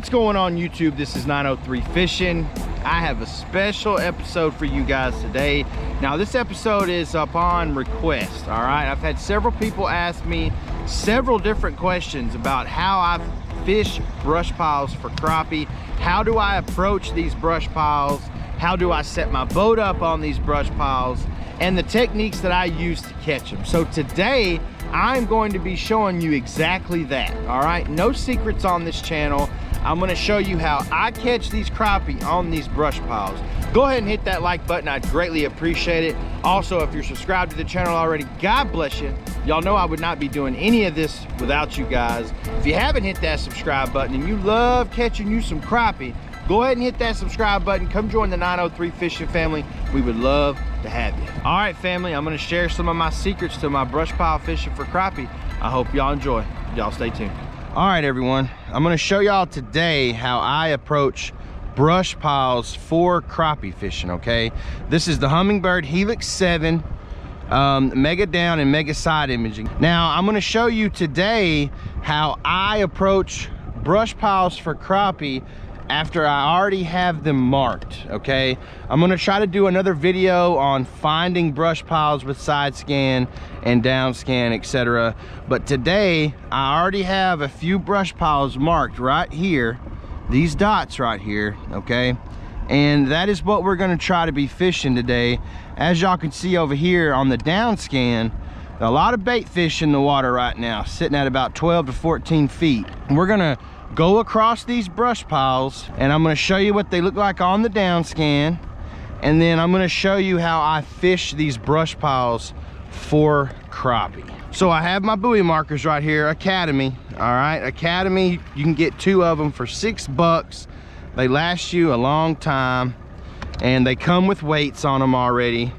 What's going on YouTube? This is 903 Fishing. I have a special episode for you guys today. Now this episode is upon request, all right? I've had several people ask me several different questions about how I fish brush piles for crappie. How do I approach these brush piles? How do I set my boat up on these brush piles? And the techniques that I use to catch them. So today, I'm going to be showing you exactly that, all right? No secrets on this channel. I'm gonna show you how I catch these crappie on these brush piles. Go ahead and hit that like button, I'd greatly appreciate it. Also, if you're subscribed to the channel already, God bless you. Y'all know I would not be doing any of this without you guys. If you haven't hit that subscribe button and you love catching you some crappie, go ahead and hit that subscribe button. Come join the 903 Fishing family. We would love to have you. All right, family, I'm gonna share some of my secrets to my brush pile fishing for crappie. I hope y'all enjoy. Y'all stay tuned. All right, everyone, I'm gonna show y'all today how I approach brush piles for crappie fishing, okay? This is the Humminbird Helix 7, mega down and mega side imaging. Now, I'm gonna show you today how I approach brush piles for crappie after I already have them marked, okay? I'm gonna try to do another video on finding brush piles with side scan and down scan, etc. But today, I already have a few brush piles marked right here, these dots right here, okay? And that is what we're gonna try to be fishing today. As y'all can see over here on the down scan, a lot of bait fish in the water right now, sitting at about 12 to 14 feet. We're gonna go across these brush piles and I'm going to show you what they look like on the down scan, and then I'm going to show you how I fish these brush piles for crappie. So I have my buoy markers right here, Academy. All right, Academy, you can get 2 of them for $6. They last you a long time and they come with weights on them already.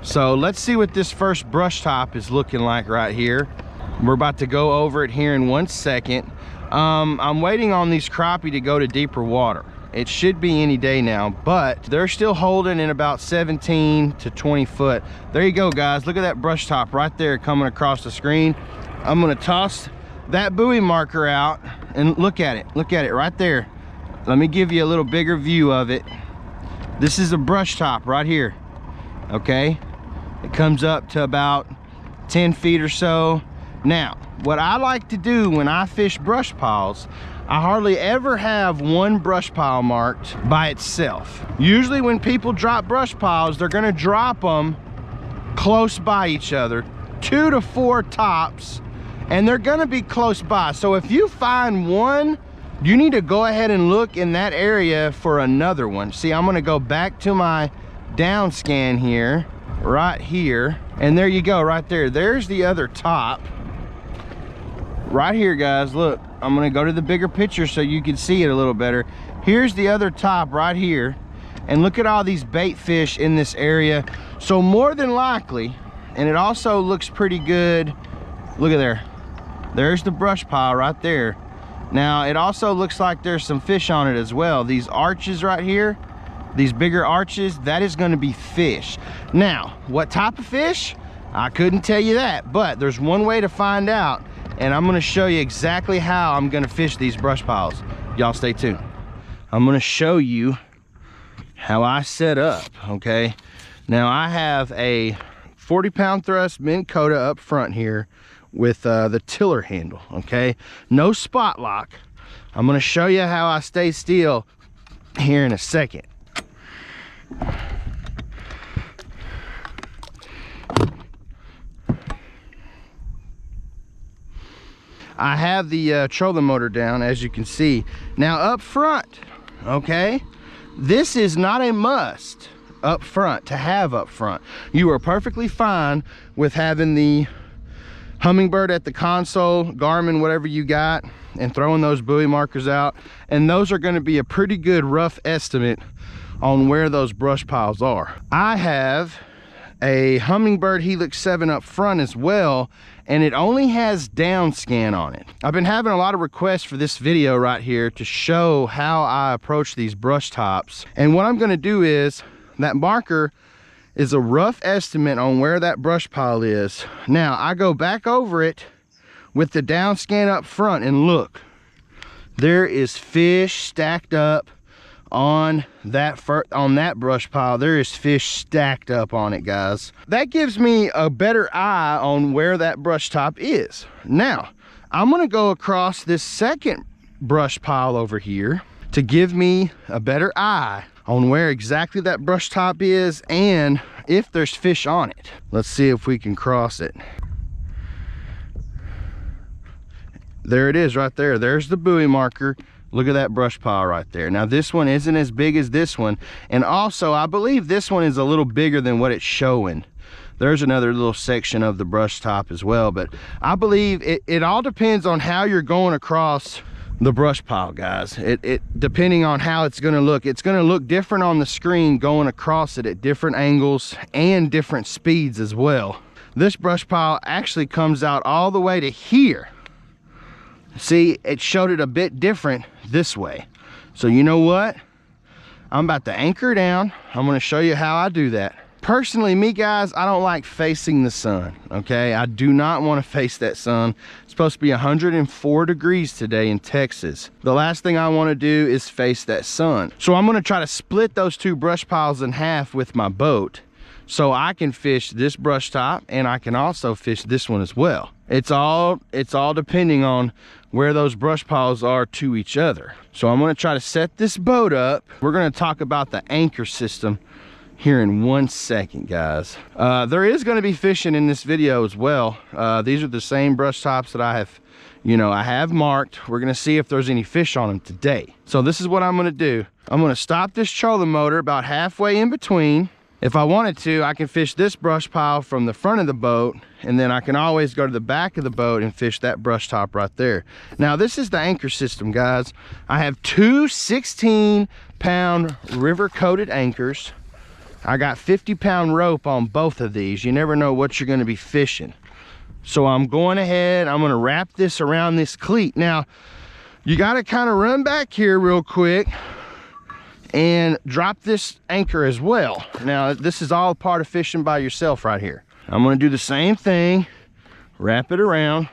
So let's see what this first brush top is looking like right here. We're about to go over it here in 1 second. I'm waiting on these crappie to go to deeper water. It should be any day now, but they're still holding in about 17 to 20 foot. There you go, guys. Look at that brush top right there coming across the screen. I'm gonna toss that buoy marker out and look at it. Look at it right there. Let me give you a little bigger view of it. This is a brush top right here, okay? It comes up to about 10 feet or so. Now, what I like to do when I fish brush piles, I hardly ever have one brush pile marked by itself. Usually when people drop brush piles, they're gonna drop them close by each other, 2 to 4 tops, and they're gonna be close by. So if you find one, you need to go ahead and look in that area for another one. See, I'm gonna go back to my down scan here, right here, and there you go, right there. There's the other top. Right here, guys, look, I'm gonna go to the bigger picture so you can see it a little better. Here's the other top right here, and look at all these bait fish in this area. So more than likely, and it also looks pretty good, look at there, there's the brush pile right there. Now it also looks like there's some fish on it as well. These arches right here, these bigger arches, that is going to be fish. Now what type of fish, I couldn't tell you that, but there's one way to find out, and I'm gonna show you exactly how I'm gonna fish these brush piles. Y'all stay tuned. I'm gonna show you how I set up, okay? Now I have a 40-pound thrust Minn Kota up front here with the tiller handle, okay? No spot lock. I'm gonna show you how I stay still here in a second. I have the trolling motor down, as you can see. Now up front, okay, this is not a must up front, to have up front. You are perfectly fine with having the Humminbird at the console, Garmin, whatever you got, and throwing those buoy markers out. And those are gonna be a pretty good rough estimate on where those brush piles are. I have a Humminbird Helix 7 up front as well, and it only has down scan on it. I've been having a lot of requests for this video right here to show how I approach these brush tops. And what I'm gonna do is, that marker is a rough estimate on where that brush pile is. Now I go back over it with the down scan up front and look. there is fish stacked up on that brush pile. There is fish stacked up on it, guys. That gives me a better eye on where that brush top is. Now I'm gonna go across this second brush pile over here to give me a better eye on where exactly that brush top is and if there's fish on it. Let's see if we can cross it. There it is right there. There's the buoy marker. Look at that brush pile right there. Now this one isn't as big as this one, and also I believe this one is a little bigger than what it's showing. There's another little section of the brush top as well, but I believe it all depends on how you're going across the brush pile, guys. It depending on how it's going to look. It's going to look different on the screen going across it at different angles and different speeds as well. This brush pile actually comes out all the way to here. See, it showed it a bit different this way. So you know what? I'm about to anchor down. I'm going to show you how I do that. Personally, me guys, I don't like facing the sun, okay? I do not want to face that sun. It's supposed to be 104 degrees today in Texas. The last thing I want to do is face that sun. So I'm going to try to split those two brush piles in half with my boat so I can fish this brush top and I can also fish this one as well. It's all depending on where those brush piles are to each other. So I'm going to try to set this boat up. We're going to talk about the anchor system here in 1 second, guys. There is going to be fishing in this video as well. These are the same brush tops that I have marked. We're going to see if there's any fish on them today. So this is what I'm going to do. I'm going to stop this trolling motor about halfway in between. If I wanted to, I can fish this brush pile from the front of the boat, and then I can always go to the back of the boat and fish that brush top right there. Now this is the anchor system, guys. I have two 16-pound river coated anchors. I got 50-pound rope on both of these. You never know what you're going to be fishing. So I'm going ahead, I'm going to wrap this around this cleat. Now you got to kind of run back here real quick and drop this anchor as well. Now this is all part of fishing by yourself right here. I'm going to do the same thing, wrap it around,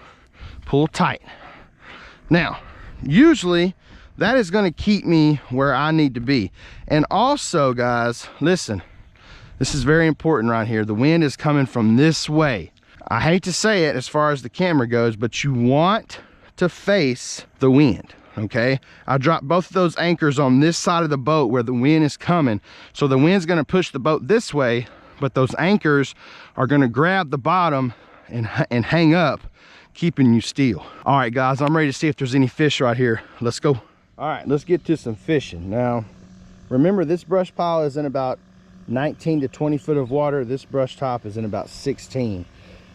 pull tight. Now usually that is going to keep me where I need to be. And also, guys, listen, this is very important right here. The wind is coming from this way. I hate to say it as far as the camera goes, but you want to face the wind. Okay, I dropped both of those anchors on this side of the boat where the wind is coming. So the wind's going to push the boat this way, but those anchors are going to grab the bottom and hang up, keeping you still. All right, guys, I'm ready to see if there's any fish right here. Let's go. All right, let's get to some fishing. Now, remember this brush pile is in about 19 to 20 foot of water. This brush top is in about 16.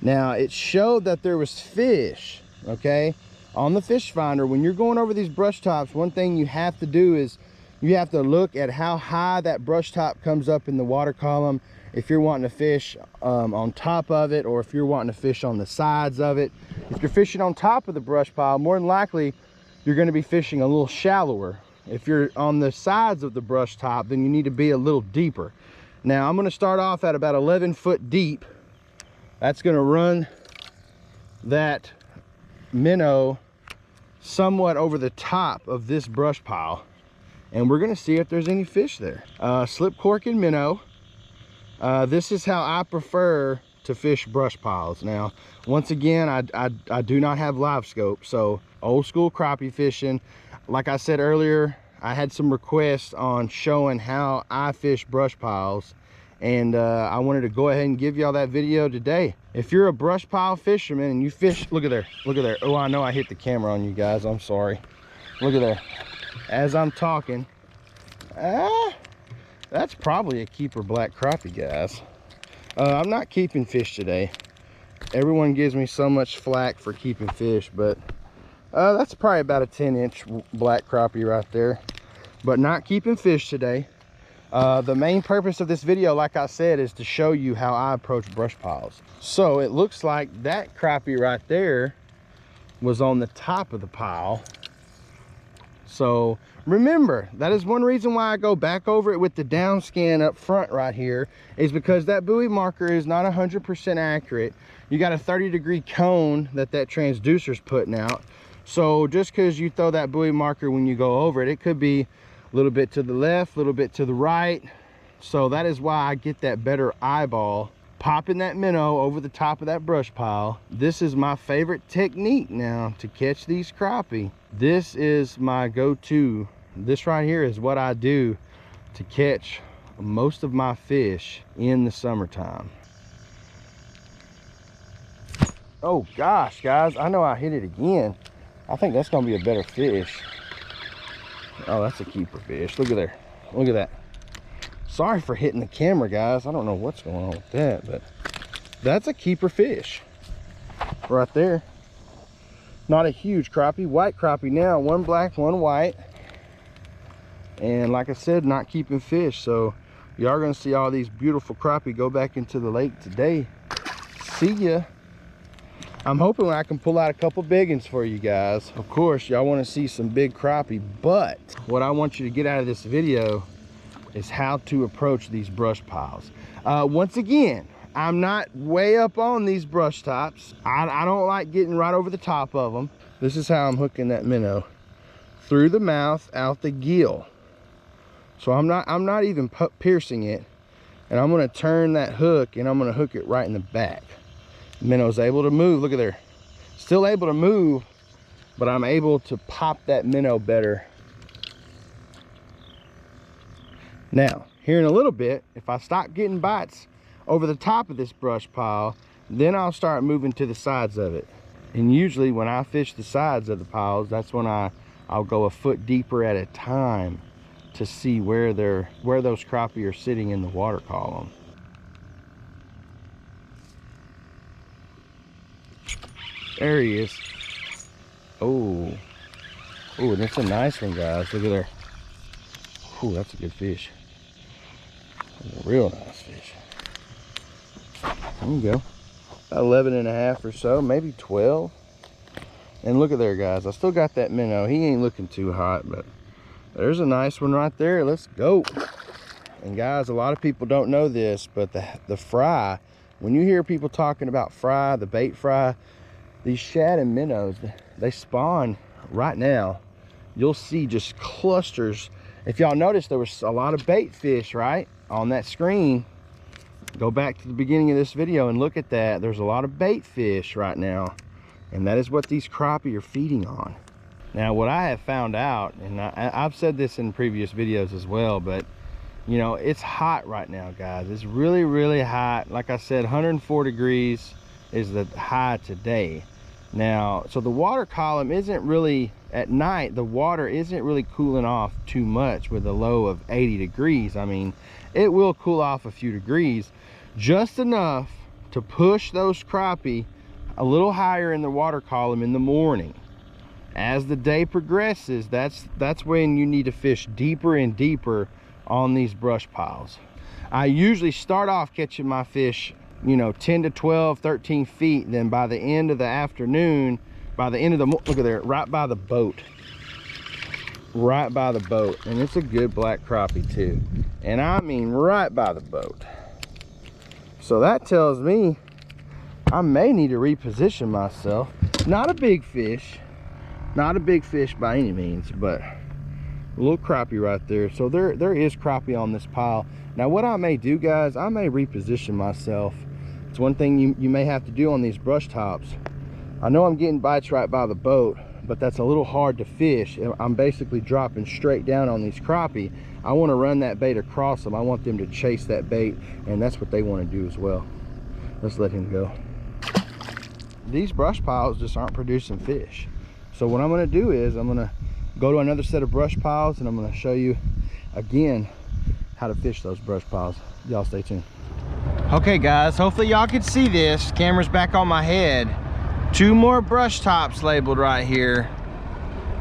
Now, it showed that there was fish, okay? On the fish finder, when you're going over these brush tops, one thing you have to do is you have to look at how high that brush top comes up in the water column. If you're wanting to fish on top of it, or if you're wanting to fish on the sides of it. If you're fishing on top of the brush pile, more than likely you're going to be fishing a little shallower. If you're on the sides of the brush top, then you need to be a little deeper. Now I'm going to start off at about 11 foot deep. That's going to run that minnow somewhat over the top of this brush pile, and we're going to see if there's any fish there. Slip cork and minnow. This is how I prefer to fish brush piles. Now once again, I do not have live scope, so old school crappie fishing. Like I said earlier, I had some requests on showing how I fish brush piles, and I wanted to go ahead and give y'all that video today. If you're a brush pile fisherman and you fish, look at there, look at there. Oh, I know I hit the camera on you guys, I'm sorry. Look at there. As I'm talking, that's probably a keeper black crappie, guys. I'm not keeping fish today. Everyone gives me so much flack for keeping fish, but that's probably about a 10-inch black crappie right there. But not keeping fish today. The main purpose of this video, like I said, is to show you how I approach brush piles. So it looks like that crappie right there was on the top of the pile. So remember, that is one reason why I go back over it with the down scan up front right here, is because that buoy marker is not 100% accurate. You got a 30-degree cone that transducer's putting out. So just because you throw that buoy marker when you go over it, it could be a little bit to the left, a little bit to the right. So that is why I get that better eyeball popping that minnow over the top of that brush pile. This is my favorite technique now to catch these crappie. This is my go-to. This right here is what I do to catch most of my fish in the summertime. Oh gosh, guys, I know I hit it again. I think that's gonna be a better fish. Oh, that's a keeper fish. Look at there. Look at that. Sorry for hitting the camera, guys. I don't know what's going on with that, but that's a keeper fish right there. Not a huge crappie, white crappie now, one black, one white. And like I said, not keeping fish. So you are gonna see all these beautiful crappie go back into the lake today. See ya. I'm hoping I can pull out a couple big ones for you guys. Of course, y'all want to see some big crappie, but what I want you to get out of this video is how to approach these brush piles. Once again, I'm not way up on these brush tops. I don't like getting right over the top of them. This is how I'm hooking that minnow. Through the mouth, out the gill. So I'm not even piercing it. And I'm gonna turn that hook and I'm gonna hook it right in the back. Minnow's able to move, look at there. Still able to move, but I'm able to pop that minnow better. Now, here in a little bit, if I stop getting bites over the top of this brush pile, then I'll start moving to the sides of it. And usually when I fish the sides of the piles, that's when I'll go a foot deeper at a time to see where those crappie are sitting in the water column. There he is. Oh, that's a nice one, guys. Look at there. Oh, that's a good fish. That's a real nice fish. There you go. About 11 and a half or so, maybe 12. And look at there, guys. I still got that minnow. He ain't looking too hot, but there's a nice one right there. Let's go. And guys, a lot of people don't know this, but the fry, when you hear people talking about fry, the bait fry, these shad and minnows, they spawn right now. You'll see just clusters. If y'all notice, there was a lot of bait fish, right? On that screen. Go back to the beginning of this video and look at that. There's a lot of bait fish right now. And that is what these crappie are feeding on. Now, what I have found out, and I've said this in previous videos as well, but you know, it's hot right now, guys. It's really, really hot. Like I said, 104 degrees is the high today. Now, so the water column isn't really, at night, the water isn't really cooling off too much with a low of 80 degrees. I mean, it will cool off a few degrees, just enough to push those crappie a little higher in the water column in the morning. As the day progresses, that's when you need to fish deeper and deeper on these brush piles. I usually start off catching my fish, you know, 10 to 12, 13 feet. Then by the end of the afternoon, by the end of the, look at there, right by the boat. Right by the boat. And it's a good black crappie too. And I mean right by the boat. So that tells me I may need to reposition myself. Not a big fish. Not a big fish by any means, but a little crappie right there. So there is crappie on this pile. Now what I may do, guys, I may reposition myself. It's one thing you may have to do on these brush tops. I know I'm getting bites right by the boat, but that's a little hard to fish. I'm basically dropping straight down on these crappie. I want to run that bait across them. I want them to chase that bait, and that's what they want to do as well. Let's let him go. These brush piles just aren't producing fish. So what I'm going to do is I'm going to go to another set of brush piles, and I'm going to show you again how to fish those brush piles. Y'all stay tuned. Okay guys, hopefully y'all can see this. Camera's back on my head. 2 more brush tops labeled right here.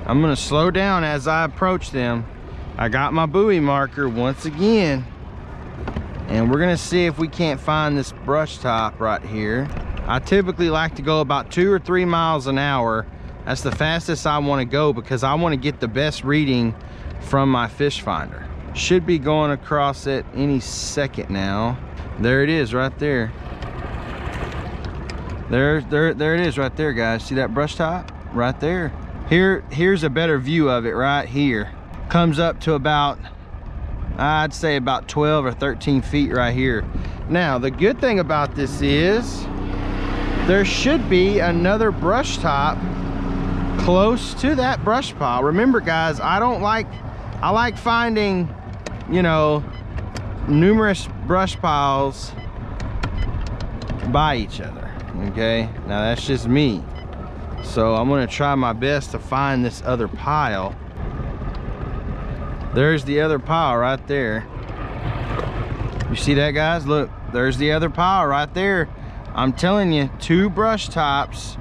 I'm going to slow down as I approach them. I got my buoy marker once again, and we're going to see if we can't find this brush top right here. I typically like to go about 2 or 3 miles an hour. That's the fastest I want to go because I want to get the best reading from my fish finder. Should be going across it any second now. There it is right there. There it is right there, guys. See that brush top right there? Here's a better view of it right here. Comes up to about, I'd say about 12 or 13 feet right here. Now, the good thing about this is there should be another brush top close to that brush pile. Remember guys, I like finding, you know, numerous brush piles by each other, okay? Now that's just me. So I'm gonna try my best to find this other pile. There's the other pile right there. You see that guys? Look, there's the other pile right there. I'm telling you, 2 brush tops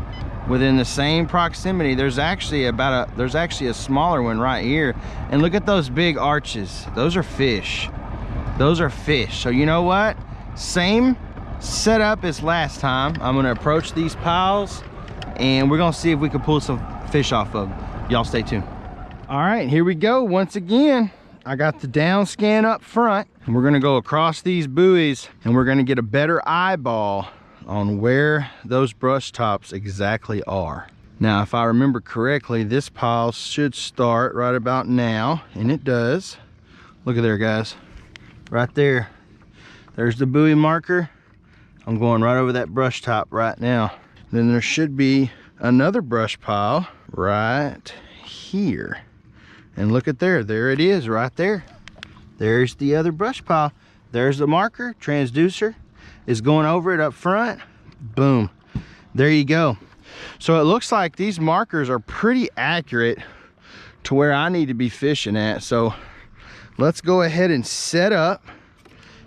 within the same proximity. There's actually a smaller one right here. And look at those big arches. Those are fish. Those are fish. So you know what? Same setup as last time. I'm gonna approach these piles and we're gonna see if we can pull some fish off of them. Y'all stay tuned. All right, here we go. Once again, I got the down scan up front and we're gonna go across these buoys and we're gonna get a better eyeball on where those brush tops exactly are. Now, if I remember correctly, this pile should start right about now, and it does. Look at there, guys. Right there. There's the buoy marker. I'm going right over that brush top right now. Then there should be another brush pile right here. And look at there. There it is right there. There's the other brush pile. There's the marker. Transducer is going over it up front. Boom. There you go. So it looks like these markers are pretty accurate to where I need to be fishing at. So let's go ahead and set up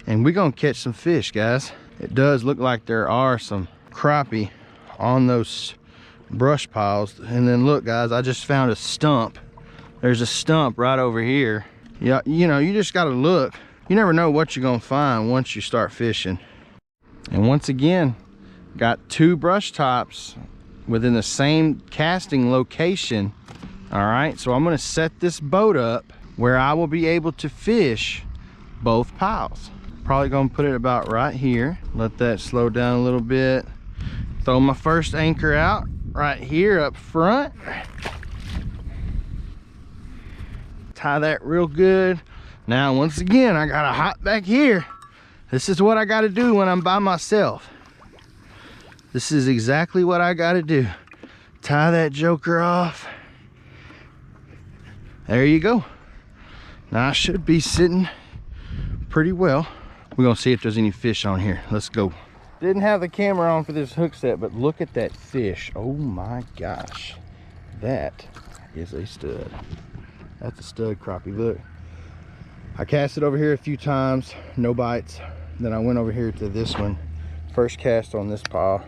and we're gonna catch some fish, guys. It does look like there are some crappie on those brush piles. And then look guys, I just found a stump. There's a stump right over here. Yeah, you know, you just gotta look. You never know what you're gonna find once you start fishing. And once again, got 2 brush tops within the same casting location. All right, so I'm gonna set this boat up where I will be able to fish both piles. Probably gonna put it about right here. Let that slow down a little bit. Throw my first anchor out right here up front. Tie that real good. Now, once again, I gotta hop back here. This is what I gotta do when I'm by myself. This is exactly what I gotta do. Tie that joker off. There you go. Now I should be sitting pretty well. We're gonna see if there's any fish on here. Let's go. Didn't have the camera on for this hook set, but look at that fish. Oh my gosh. That is a stud. That's a stud crappie, look. I cast it over here a few times, no bites. Then I went over here to this one. First cast on this pile.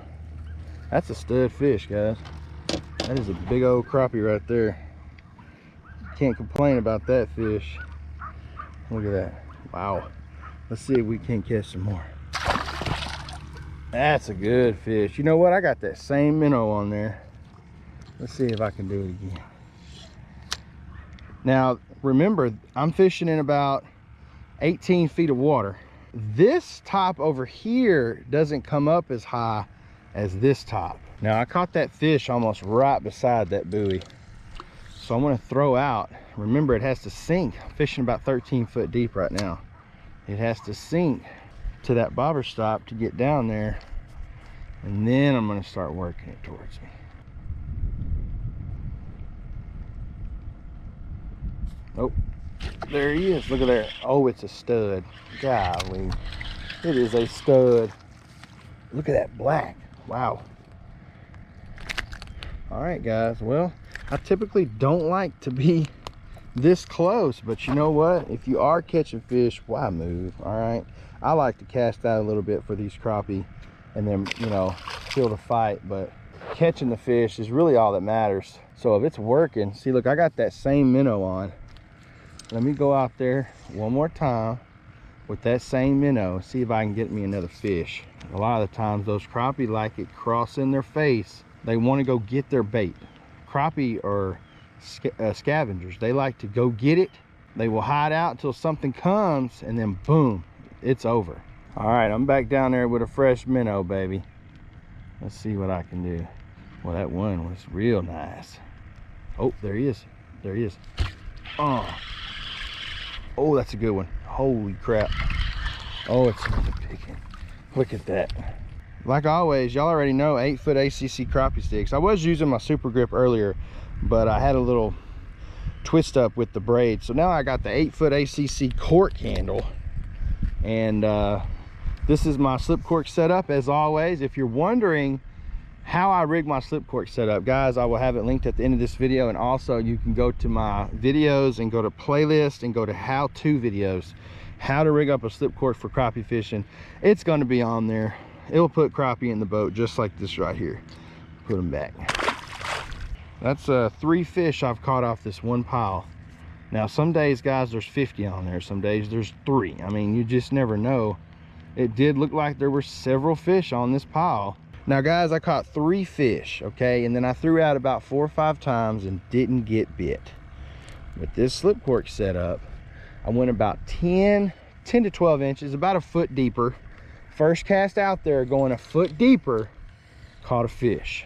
That's a stud fish, guys. That is a big old crappie right there. Can't complain about that fish. Look at that. Wow. Let's see if we can catch some more. That's a good fish. You know what? I got that same minnow on there. Let's see if I can do it again. Now, remember, I'm fishing in about 18 feet of water. This top over here doesn't come up as high as this top. Now, I caught that fish almost right beside that buoy. So I'm gonna throw out. Remember, it has to sink. I'm fishing about 13 foot deep right now. It has to sink to that bobber stop to get down there. And then I'm gonna start working it towards me. Oh, there he is. Look at there. Oh, it's a stud. Golly. It is a stud. Look at that black. Wow. All right, guys. Well, I typically don't like to be this close, but you know what? If you are catching fish, why move? All right. I like to cast out a little bit for these crappie and then, you know, kill the fight, but catching the fish is really all that matters. So if it's working, see, look, I got that same minnow on. Let me go out there one more time with that same minnow, see if I can get me another fish. A lot of the times those crappie like it crossing their face. They want to go get their bait. Crappie are scavengers. They like to go get it. They will hide out until something comes and then boom, it's over. All right, I'm back down there with a fresh minnow, baby. Let's see what I can do. Well, that one was real nice. Oh, there he is. There he is. Oh, that's a good one. Holy crap. Oh, it's another big one. Look at that. Like always, y'all already know 8-foot ACC crappie sticks. I was using my super grip earlier, but I had a little twist up with the braid. So now I got the 8-foot ACC cork handle. And this is my slip cork setup as always. If you're wondering how I rig my slip cork setup, guys, I will have it linked at the end of this video. And also you can go to my videos and go to playlist and go to how-to videos, how to rig up a slip cork for crappie fishing. It's going to be on there. It'll put crappie in the boat just like this right here. Put them back. That's 3 fish I've caught off this one pile. Now some days, guys, there's 50 on there. Some days there's 3. I mean, you just never know. It did look like there were several fish on this pile. Now guys, I caught 3 fish, okay, and then I threw out about 4 or 5 times and didn't get bit. With this slip cork setup, I went about 10 to 12 inches, about a foot deeper. First cast out there, going a foot deeper, caught a fish.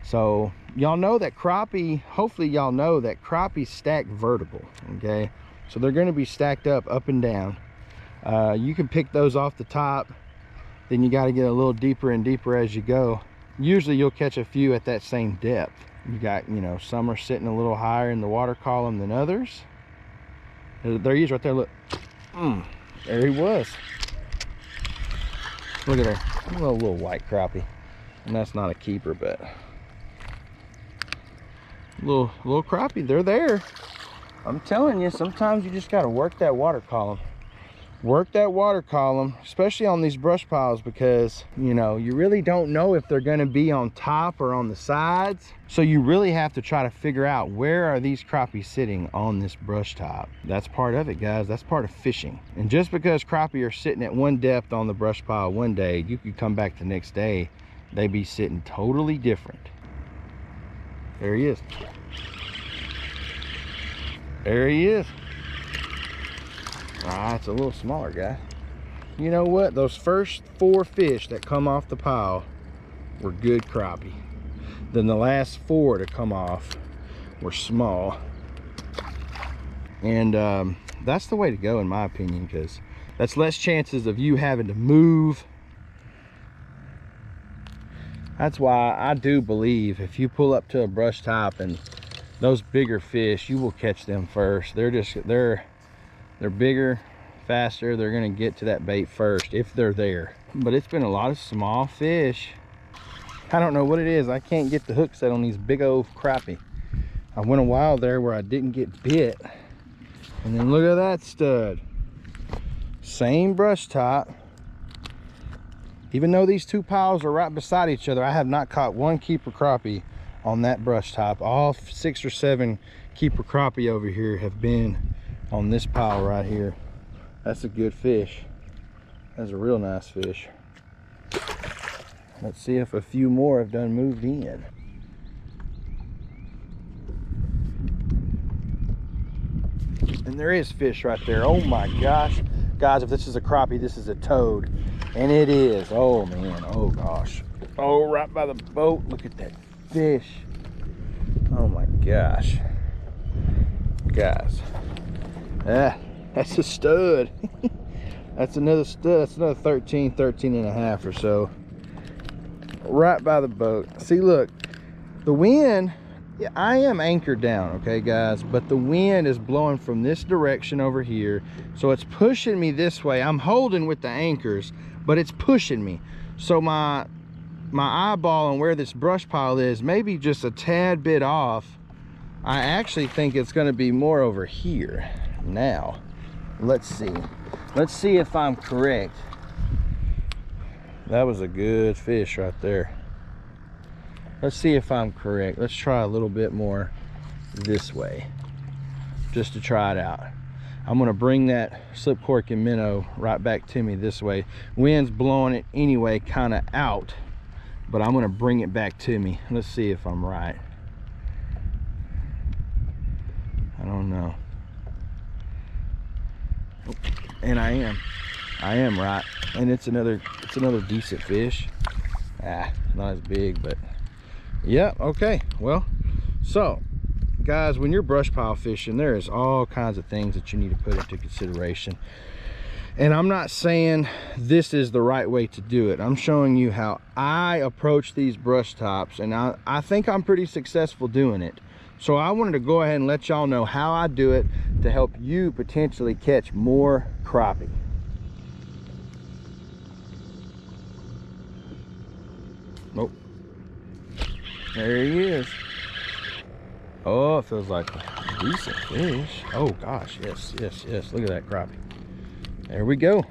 So y'all know that crappie, hopefully y'all know that crappie stack vertical, okay? So they're gonna be stacked up and down. You can pick those off the top. Then you got to get a little deeper and deeper as you go. Usually you'll catch a few at that same depth. You got, you know, some are sitting a little higher in the water column than others. There he is right there, look. There he was. Look at there, a little white crappie. And that's not a keeper, but little crappie, they're there. I'm telling you, sometimes you just got to work that water column. Work that water column, especially on these brush piles, because you know, you really don't know if they're going to be on top or on the sides. So you really have to try to figure out, where are these crappie sitting on this brush top. That's part of it, guys. That's part of fishing. And just because crappie are sitting at one depth on the brush pile one day, you could come back the next day, they be sitting totally different. There he is. There he is. It's a little smaller guy. You know what? Those first 4 fish that come off the pile were good crappie. Then the last 4 to come off were small. And that's the way to go, in my opinion, because that's less chances of you having to move. That's why I do believe if you pull up to a brush top and those bigger fish, you will catch them first. They're bigger, faster. They're gonna get to that bait first if they're there. But it's been a lot of small fish. I don't know what it is. I can't get the hook set on these big old crappie. I went a while there where I didn't get bit. And then look at that stud. Same brush top. Even though these 2 piles are right beside each other, I have not caught one keeper crappie on that brush top. All 6 or 7 keeper crappie over here have been on this pile right here. That's a good fish. That's a real nice fish. Let's see if a few more have done moved in. And there is fish right there. Oh my gosh. Guys, if this is a crappie, this is a toad. And it is. Oh man, oh gosh. Oh, right by the boat. Look at that fish. Oh my gosh. Guys. That's a stud. That's another stud. That's another 13 and a half or so. Right by the boat. See, look, the wind, yeah, I am anchored down, okay guys, but the wind is blowing from this direction over here, so it's pushing me this way. I'm holding with the anchors, but it's pushing me. So my eyeball on where this brush pile is, maybe just a tad bit off. I actually think it's going to be more over here. Now let's see if I'm correct. That was a good fish right there. Let's see if I'm correct. Let's try a little bit more this way, just to try it out. I'm going to bring that slip cork and minnow right back to me this way. Wind's blowing it anyway kind of out, but I'm going to bring it back to me. Let's see if I'm right. I don't know. And I am right. And it's another decent fish. Not as big, but yeah. Okay, well, so guys, when you're brush pile fishing, there is all kinds of things that you need to put into consideration. And I'm not saying this is the right way to do it. I'm showing you how I approach these brush tops, and I think I'm pretty successful doing it. So I wanted to go ahead and let y'all know how I do it to help you potentially catch more crappie. Nope. There he is. Oh, it feels like a decent fish. Oh gosh, yes, yes, yes. Look at that crappie. There we go.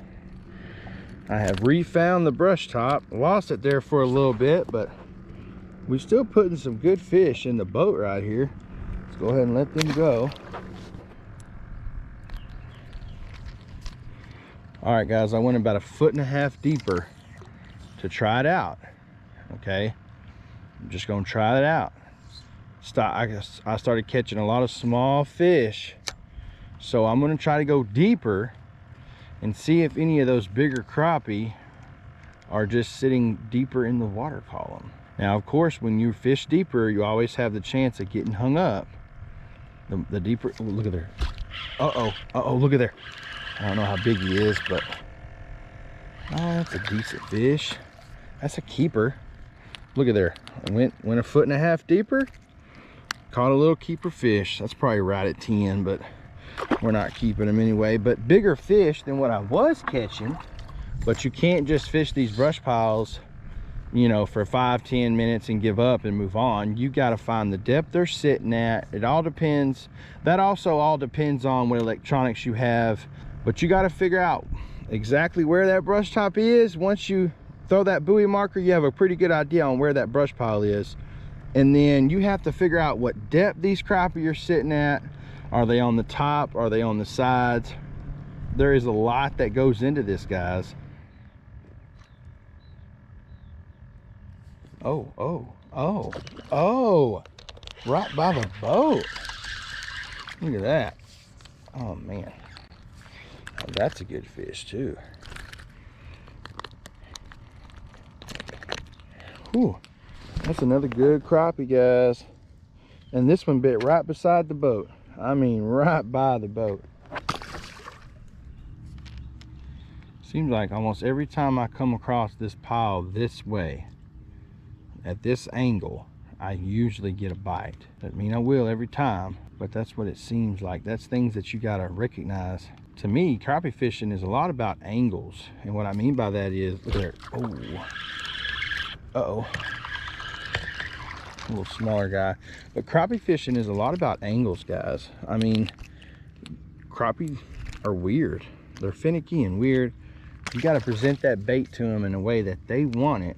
I have refound the brush top. Lost it there for a little bit, but we're still putting some good fish in the boat right here. Let's go ahead and let them go. All right, guys, I went about 1.5 feet deeper to try it out. Okay, I'm just gonna try it out. I started catching a lot of small fish, so I'm gonna try to go deeper and see if any of those bigger crappie are just sitting deeper in the water column. Now, of course, when you fish deeper, you always have the chance of getting hung up. The deeper, oh, look at there. Uh-oh, look at there. I don't know how big he is, but oh, that's a decent fish. That's a keeper. Look at there. I went 1.5 feet deeper, caught a little keeper fish. That's probably right at 10, but we're not keeping them anyway. But bigger fish than what I was catching. But you can't just fish these brush piles, you know, for 5-10 minutes and give up and move on. You got to find the depth they're sitting at. It all depends. That also all depends on what electronics you have, but you got to figure out exactly where that brush top is. Once you throw that buoy marker, you have a pretty good idea on where that brush pile is, and then you have to figure out what depth these crappie are sitting at. Are they on the top? Are they on the sides? There is a lot that goes into this, guys. Oh, right by the boat. Look at that. Oh man, oh, that's a good fish too. Whew, that's another good crappie, guys. And this one bit right beside the boat. I mean, right by the boat. Seems like almost every time I come across this pile this way, at this angle, I usually get a bite. Doesn't mean I will every time, but that's what it seems like. That's things that you gotta recognize. To me, crappie fishing is a lot about angles. And what I mean by that is, look there, oh, uh-oh. A little smaller guy. But crappie fishing is a lot about angles, guys. I mean, crappie are weird. They're finicky and weird. You got to present that bait to them in a way that they want it,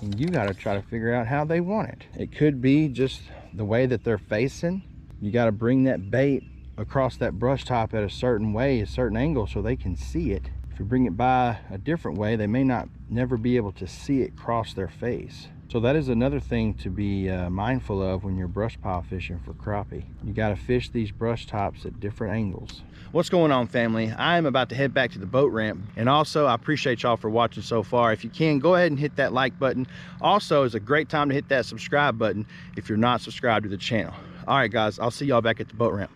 and you got to try to figure out how they want it. It could be just the way that they're facing. You got to bring that bait across that brush top at a certain way, a certain angle, so they can see it. If you bring it by a different way, they may never be able to see it cross their face. So that is another thing to be mindful of when you're brush pile fishing for crappie. You got to fish these brush tops at different angles. What's going on, family? I am about to head back to the boat ramp, and also I appreciate y'all for watching so far. If you can, go ahead and hit that like button. Also, it's a great time to hit that subscribe button if you're not subscribed to the channel. All right, guys, I'll see y'all back at the boat ramp.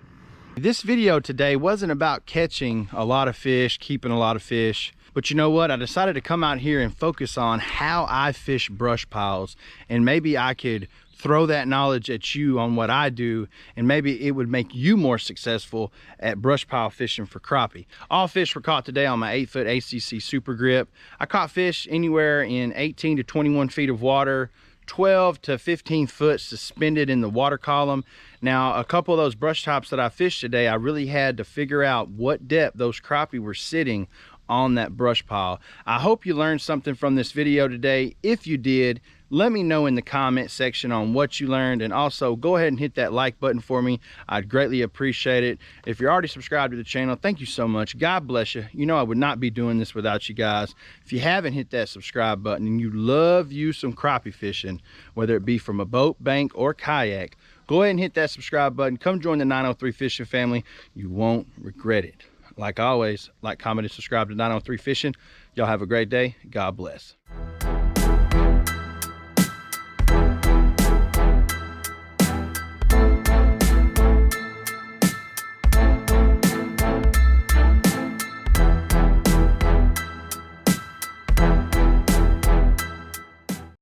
This video today wasn't about catching a lot of fish, keeping a lot of fish. But you know what? I decided to come out here and focus on how I fish brush piles, and maybe I could throw that knowledge at you on what I do, and maybe it would make you more successful at brush pile fishing for crappie. All fish were caught today on my 8-foot ACC Super Grip. I caught fish anywhere in 18 to 21 feet of water, 12 to 15 foot suspended in the water column. Now, a couple of those brush tops that I fished today, I really had to figure out what depth those crappie were sitting on that brush pile. I hope you learned something from this video today. If you did, let me know in the comment section on what you learned, and also go ahead and hit that like button for me. I'd greatly appreciate it. If you're already subscribed to the channel, thank you so much. God bless you. You know I would not be doing this without you guys. If you haven't hit that subscribe button and you love you some crappie fishing, whether it be from a boat, bank, or kayak, go ahead and hit that subscribe button. Come join the 903 Fishing family. You won't regret it. Like always, like, comment, and subscribe to 903 Fishing. Y'all have a great day. God bless.